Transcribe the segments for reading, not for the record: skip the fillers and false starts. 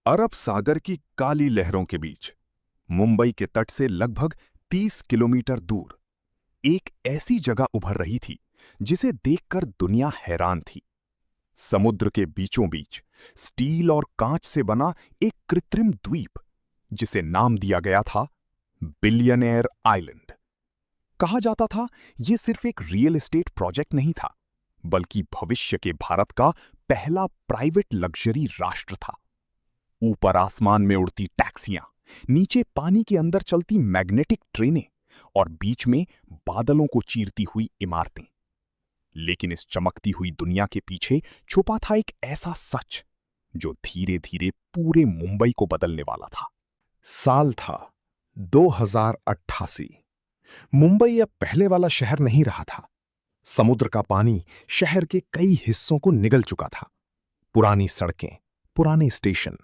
अरब सागर की काली लहरों के बीच मुंबई के तट से लगभग 30 किलोमीटर दूर एक ऐसी जगह उभर रही थी जिसे देखकर दुनिया हैरान थी। समुद्र के बीचों बीच स्टील और कांच से बना एक कृत्रिम द्वीप जिसे नाम दिया गया था बिलियनेयर आइलैंड। कहा जाता था यह सिर्फ एक रियल एस्टेट प्रोजेक्ट नहीं था, बल्कि भविष्य के भारत का पहला प्राइवेट लग्जरी राष्ट्र था। ऊपर आसमान में उड़ती टैक्सियां, नीचे पानी के अंदर चलती मैग्नेटिक ट्रेनें और बीच में बादलों को चीरती हुई इमारतें। लेकिन इस चमकती हुई दुनिया के पीछे छुपा था एक ऐसा सच जो धीरे धीरे पूरे मुंबई को बदलने वाला था। साल था 2088। मुंबई अब पहले वाला शहर नहीं रहा था। समुद्र का पानी शहर के कई हिस्सों को निगल चुका था। पुरानी सड़कें, पुराने स्टेशन,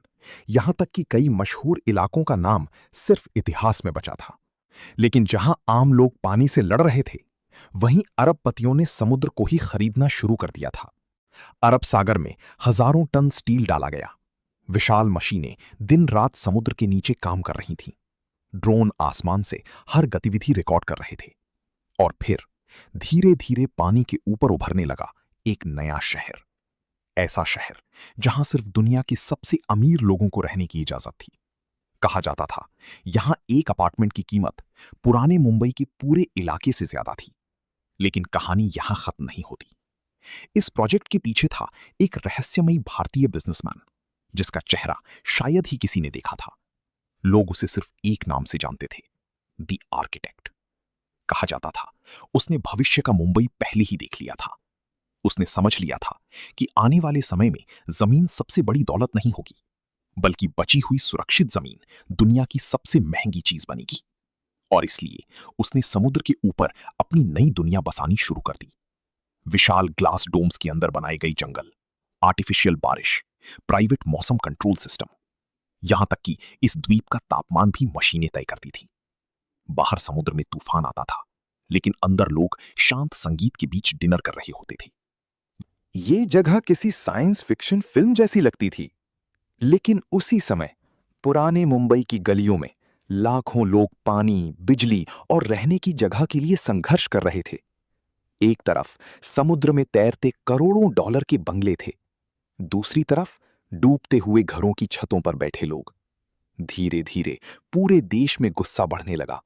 यहां तक कि कई मशहूर इलाकों का नाम सिर्फ इतिहास में बचा था। लेकिन जहां आम लोग पानी से लड़ रहे थे, वहीं अरबपतियों ने समुद्र को ही खरीदना शुरू कर दिया था। अरब सागर में हजारों टन स्टील डाला गया। विशाल मशीनें दिन रात समुद्र के नीचे काम कर रही थीं। ड्रोन आसमान से हर गतिविधि रिकॉर्ड कर रहे थे। और फिर धीरे धीरे पानी के ऊपर उभरने लगा एक नया शहर। ऐसा शहर जहां सिर्फ दुनिया के सबसे अमीर लोगों को रहने की इजाजत थी। कहा जाता था यहां एक अपार्टमेंट की कीमत पुराने मुंबई के पूरे इलाके से ज्यादा थी। लेकिन कहानी यहां खत्म नहीं होती। इस प्रोजेक्ट के पीछे था एक रहस्यमयी भारतीय बिजनेसमैन जिसका चेहरा शायद ही किसी ने देखा था। लोग उसे सिर्फ एक नाम से जानते थे, द आर्किटेक्ट। कहा जाता था उसने भविष्य का मुंबई पहले ही देख लिया था। उसने समझ लिया था कि आने वाले समय में जमीन सबसे बड़ी दौलत नहीं होगी, बल्कि बची हुई सुरक्षित जमीन दुनिया की सबसे महंगी चीज बनेगी। और इसलिए उसने समुद्र के ऊपर अपनी नई दुनिया बसानी शुरू कर दी। विशाल ग्लास डोम्स के अंदर बनाए गए जंगल, आर्टिफिशियल बारिश, प्राइवेट मौसम कंट्रोल सिस्टम, यहां तक कि इस द्वीप का तापमान भी मशीनें तय करती थी। बाहर समुद्र में तूफान आता था, लेकिन अंदर लोग शांत संगीत के बीच डिनर कर रहे होते थे। ये जगह किसी साइंस फिक्शन फिल्म जैसी लगती थी। लेकिन उसी समय पुराने मुंबई की गलियों में लाखों लोग पानी, बिजली और रहने की जगह के लिए संघर्ष कर रहे थे। एक तरफ समुद्र में तैरते करोड़ों डॉलर के बंगले थे, दूसरी तरफ डूबते हुए घरों की छतों पर बैठे लोग। धीरे धीरे पूरे देश में गुस्सा बढ़ने लगा।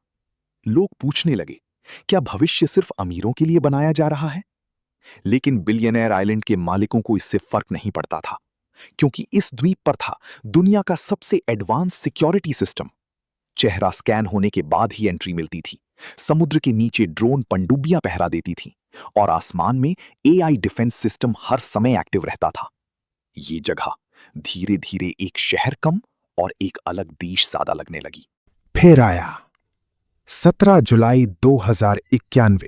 लोग पूछने लगे, क्या भविष्य सिर्फ अमीरों के लिए बनाया जा रहा है? लेकिन बिलियनेयर आइलैंड के मालिकों को इससे फर्क नहीं पड़ता था, क्योंकि इस द्वीप पर था दुनिया का सबसे एडवांस सिक्योरिटी सिस्टम। चेहरा स्कैन होने के बाद ही एंट्री मिलती थी। समुद्र के नीचे ड्रोन पनडुब्बियां पहरा देती थीं और आसमान में एआई डिफेंस सिस्टम हर समय एक्टिव रहता था। ये जगह धीरे धीरे एक शहर कम और एक अलग देश ज्यादा लगने लगी। फिर आया 17 जुलाई 2091,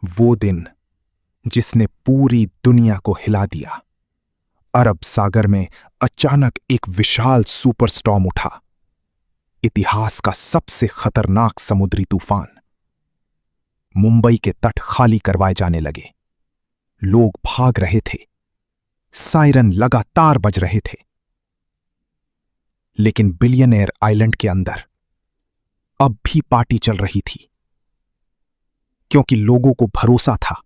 वो दिन जिसने पूरी दुनिया को हिला दिया। अरब सागर में अचानक एक विशाल सुपरस्टॉर्म उठा। इतिहास का सबसे खतरनाक समुद्री तूफान। मुंबई के तट खाली करवाए जाने लगे। लोग भाग रहे थे। सायरन लगातार बज रहे थे। लेकिन बिलियनेयर आइलैंड के अंदर अब भी पार्टी चल रही थी, क्योंकि लोगों को भरोसा था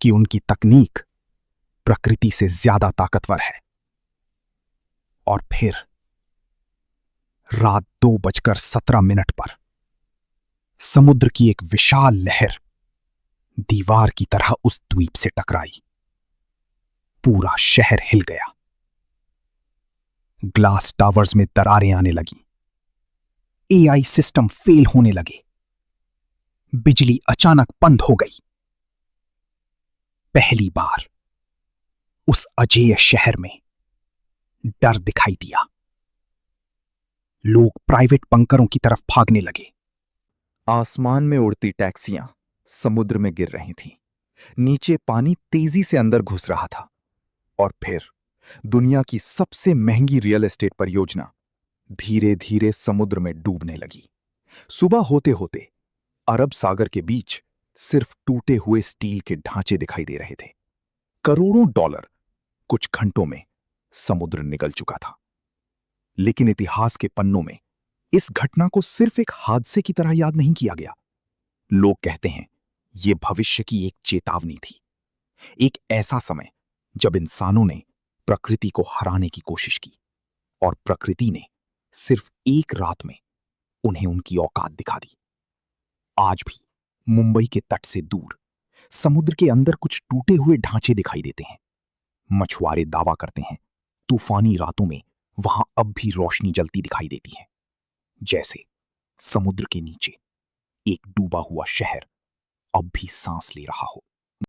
कि उनकी तकनीक प्रकृति से ज्यादा ताकतवर है। और फिर रात 2:17 पर समुद्र की एक विशाल लहर दीवार की तरह उस द्वीप से टकराई। पूरा शहर हिल गया। ग्लास टावर्स में दरारें आने लगी। एआई सिस्टम फेल होने लगे। बिजली अचानक बंद हो गई। पहली बार उस अजेय शहर में डर दिखाई दिया। लोग प्राइवेट बंकरों की तरफ भागने लगे। आसमान में उड़ती टैक्सियां समुद्र में गिर रही थीं। नीचे पानी तेजी से अंदर घुस रहा था। और फिर दुनिया की सबसे महंगी रियल एस्टेट परियोजना धीरे धीरे समुद्र में डूबने लगी। सुबह होते होते अरब सागर के बीच सिर्फ टूटे हुए स्टील के ढांचे दिखाई दे रहे थे। करोड़ों डॉलर कुछ घंटों में समुद्र निगल चुका था। लेकिन इतिहास के पन्नों में इस घटना को सिर्फ एक हादसे की तरह याद नहीं किया गया। लोग कहते हैं यह भविष्य की एक चेतावनी थी, एक ऐसा समय जब इंसानों ने प्रकृति को हराने की कोशिश की और प्रकृति ने सिर्फ एक रात में उन्हें उनकी औकात दिखा दी। आज भी मुंबई के तट से दूर समुद्र के अंदर कुछ टूटे हुए ढांचे दिखाई देते हैं। मछुआरे दावा करते हैं तूफानी रातों में वहां अब भी रोशनी जलती दिखाई देती है, जैसे समुद्र के नीचे एक डूबा हुआ शहर अब भी सांस ले रहा हो।